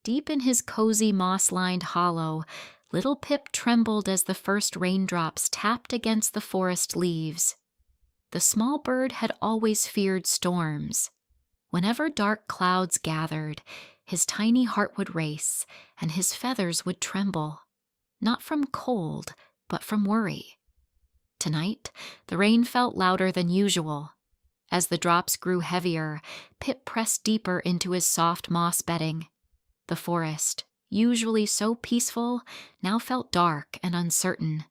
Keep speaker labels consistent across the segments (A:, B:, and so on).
A: Deep in his cozy moss-lined hollow, little Pip trembled as the first raindrops tapped against the forest leaves. The small bird had always feared storms. Whenever dark clouds gathered, his tiny heart would race, and his feathers would tremble, not from cold, but from worry. Tonight, the rain felt louder than usual. As the drops grew heavier, Pip pressed deeper into his soft moss bedding. The forest, usually so peaceful, now felt dark and uncertain.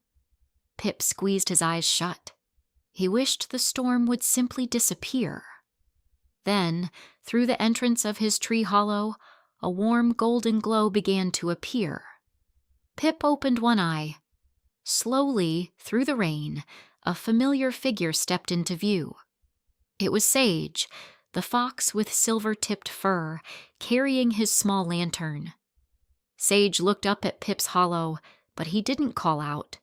A: Pip squeezed his eyes shut. He wished the storm would simply disappear. Then, through the entrance of his tree hollow, a warm golden glow began to appear. Pip opened one eye. Slowly, through the rain, a familiar figure stepped into view. It was Sage, the fox with silver-tipped fur, carrying his small lantern. Sage looked up at Pip's hollow, but he didn't call out.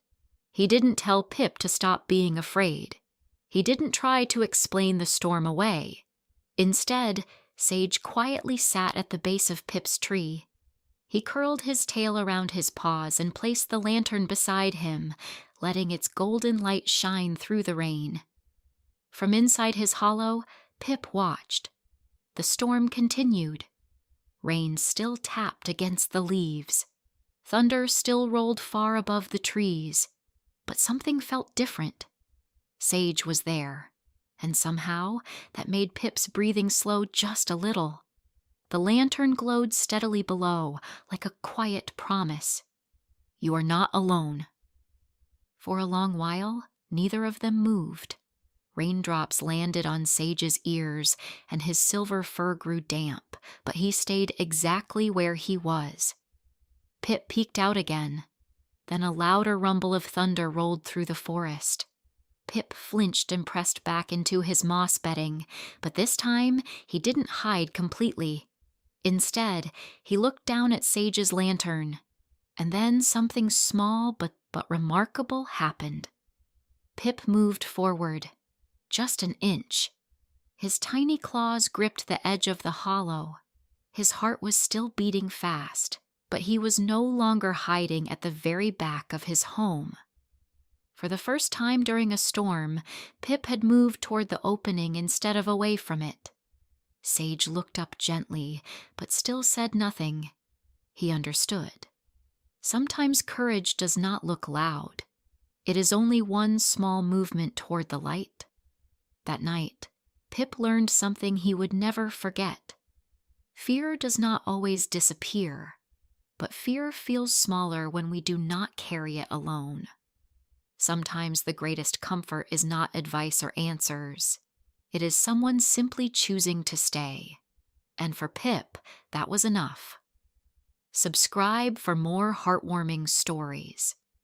A: He didn't tell Pip to stop being afraid. He didn't try to explain the storm away. Instead, Sage quietly sat at the base of Pip's tree. He curled his tail around his paws and placed the lantern beside him, letting its golden light shine through the rain. From inside his hollow, Pip watched. The storm continued. Rain still tapped against the leaves. Thunder still rolled far above the trees. But something felt different. Sage was there, and somehow that made Pip's breathing slow just a little. The lantern glowed steadily below, like a quiet promise. "You are not alone." For a long while, neither of them moved. Raindrops landed on Sage's ears, and his silver fur grew damp, but he stayed exactly where he was. Pip peeked out again. Then a louder rumble of thunder rolled through the forest. Pip flinched and pressed back into his moss bedding, but this time he didn't hide completely. Instead, he looked down at Sage's lantern, and then something small but remarkable happened. Pip moved forward, just an inch. His tiny claws gripped the edge of the hollow. His heart was still beating fast, but he was no longer hiding at the very back of his home. For the first time during a storm, Pip had moved toward the opening instead of away from it. Sage looked up gently, but still said nothing. He understood. Sometimes courage does not look loud. It is only one small movement toward the light. That night, Pip learned something he would never forget. Fear does not always disappear, but fear feels smaller when we do not carry it alone. Sometimes the greatest comfort is not advice or answers. It is someone simply choosing to stay. And for Pip, that was enough. Subscribe for more heartwarming stories.